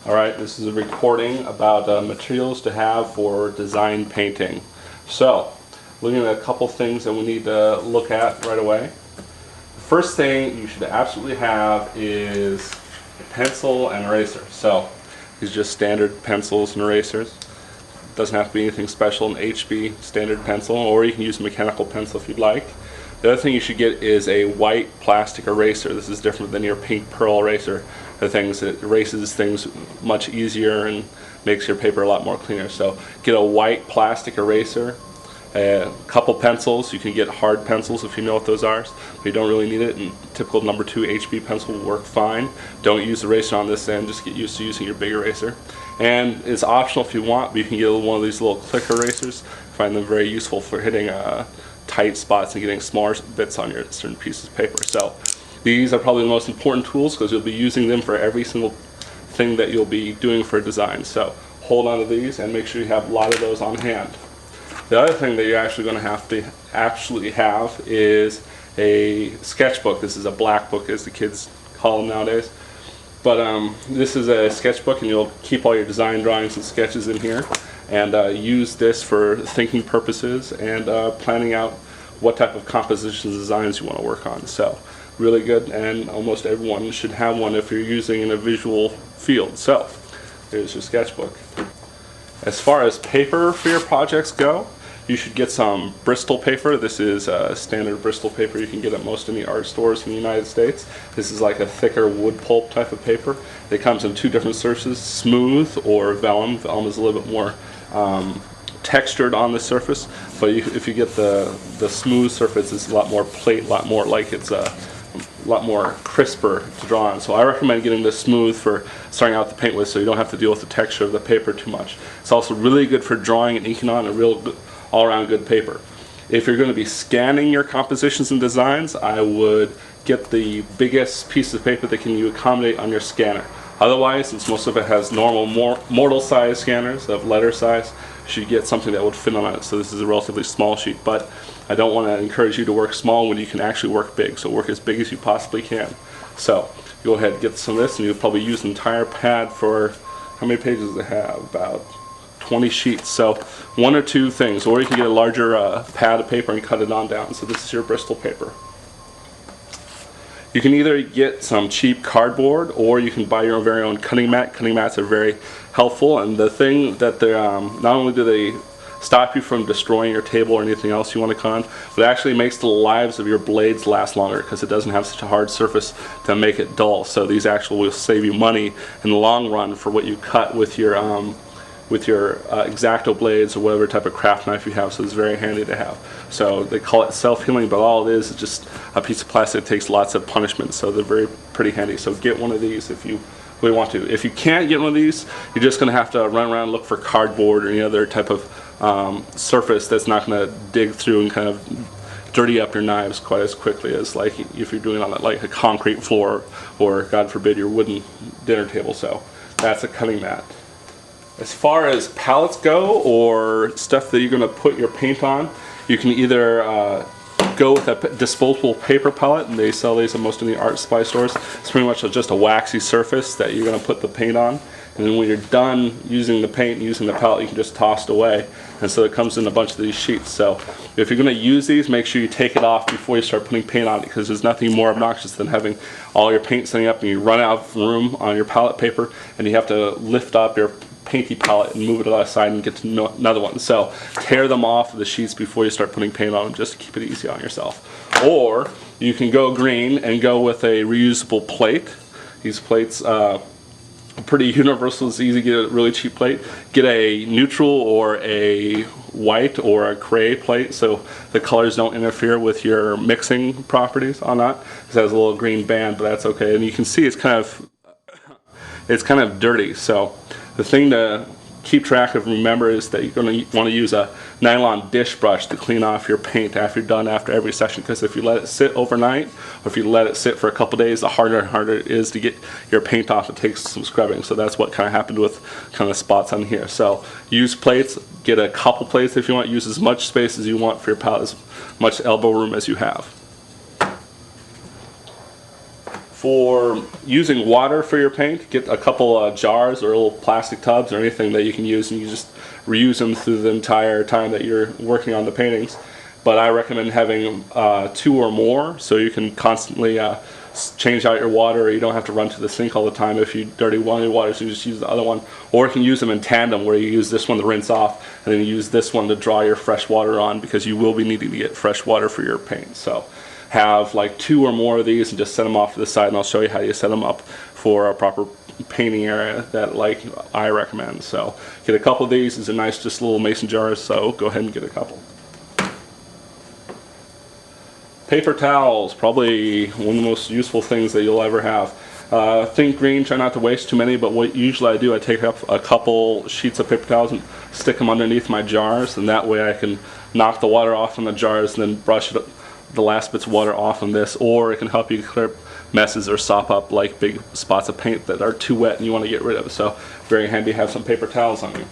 Alright, this is a recording about materials to have for design painting. So, looking at a couple things that we need to look at right away. The first thing you should absolutely have is a pencil and eraser. So, these are just standard pencils and erasers. Doesn't have to be anything special, an HB standard pencil, or you can use a mechanical pencil if you'd like. The other thing you should get is a white plastic eraser. This is different than your pink pearl eraser. The things that erases things much easier and makes your paper a lot more cleaner. So get a white plastic eraser, a couple pencils. You can get hard pencils if you know what those are, but you don't really need it. And typical number 2 HB pencil will work fine. Don't use the eraser on this end, just get used to using your big eraser. And it's optional if you want, but you can get one of these little click erasers. I find them very useful for hitting tight spots and getting smaller bits on your certain pieces of paper. So these are probably the most important tools because you'll be using them for every single thing that you'll be doing for a design. So hold on to these and make sure you have a lot of those on hand. The other thing that you're actually going to have is a sketchbook. This is a black book, as the kids call them nowadays. But this is a sketchbook, and you'll keep all your design drawings and sketches in here, and use this for thinking purposes and planning out what type of compositions designs you want to work on. So really good, and almost everyone should have one if you're using in a visual field. So there's your sketchbook. As far as paper for your projects go, you should get some Bristol paper. This is standard Bristol paper you can get at most any art stores in the United States. This is like a thicker wood pulp type of paper. It comes in two different surfaces, smooth or vellum. Vellum is a little bit more textured on the surface, but if you get the smooth surface, it's a lot more plate, a lot more like it's a lot more crisper to draw on. So I recommend getting this smooth for starting out the paint with, so you don't have to deal with the texture of the paper too much. It's also really good for drawing and inking on, a real good, all-around good paper. If you're going to be scanning your compositions and designs, I would get the biggest piece of paper that can you accommodate on your scanner. Otherwise, since most of it has normal mortal size scanners of letter size, you should get something that would fit on it. So this is a relatively small sheet, but I don't want to encourage you to work small when you can actually work big. So work as big as you possibly can. So go ahead and get some of this, and you'll probably use an entire pad for, how many pages does it have? About 20 sheets. So one or two things, or you can get a larger pad of paper and cut it on down. So this is your Bristol paper. You can either get some cheap cardboard, or you can buy your very own cutting mat. Cutting mats are very helpful, and the thing that they're not only do they stop you from destroying your table or anything else you want to cut on, but it actually makes the lives of your blades last longer because it doesn't have such a hard surface to make it dull. So these actually will save you money in the long run for what you cut with your X-Acto blades or whatever type of craft knife you have. So it's very handy to have. So they call it self-healing, but all it is just a piece of plastic that takes lots of punishment. So they're pretty handy. So get one of these if you really want to. If you can't get one of these, you're just going to have to run around and look for cardboard or any other type of surface that's not going to dig through and kind of dirty up your knives quite as quickly as like if you're doing it on like a concrete floor or, God forbid, your wooden dinner table. So that's a cutting mat. As far as palettes go, or stuff that you're going to put your paint on, you can either go with a disposable paper palette, and they sell these at most of the art supply stores. It's pretty much just a waxy surface that you're going to put the paint on, and then when you're done using the paint and using the palette, you can just toss it away. And so it comes in a bunch of these sheets. So if you're going to use these, make sure you take it off before you start putting paint on it, because there's nothing more obnoxious than having all your paint sitting up and you run out of room on your palette paper and you have to lift up your painty palette and move it aside and get to another one. So tear them off of the sheets before you start putting paint on them, just to keep it easy on yourself. Or you can go green and go with a reusable plate. These plates pretty universal. It's easy to get a really cheap plate. Get a neutral or a white or a gray plate so the colors don't interfere with your mixing properties on that. It has a little green band, but that's okay. And you can see it's kind of dirty. So the thing to keep track of, remember, is that you're going to want to use a nylon dish brush to clean off your paint after you're done after every session, because if you let it sit overnight or if you let it sit for a couple days, the harder and harder it is to get your paint off. It takes some scrubbing. So that's what kind of happened with kind of spots on here. So use plates, get a couple plates if you want, use as much space as you want for your palette, as much elbow room as you have. For using water for your paint, get a couple jars or little plastic tubs or anything that you can use, and you just reuse them through the entire time that you're working on the paintings. But I recommend having 2 or more, so you can constantly change out your water. You don't have to run to the sink all the time if you dirty one of your water, so you just use the other one. Or you can use them in tandem, where you use this one to rinse off and then you use this one to draw your fresh water on, because you will be needing to get fresh water for your paint. So have like 2 or more of these and just set them off to the side, and I'll show you how you set them up for a proper painting area that like I recommend. So get a couple of these. These are nice, just little mason jars, so go ahead and get a couple. Paper towels, probably one of the most useful things that you'll ever have. Think green, try not to waste too many, but what usually I do, I take up a couple sheets of paper towels and stick them underneath my jars, and that way I can knock the water off from the jars and then brush the last bits of water off on this, or it can help you clear up messes or sop up like big spots of paint that are too wet and you want to get rid of. So very handy to have some paper towels on you.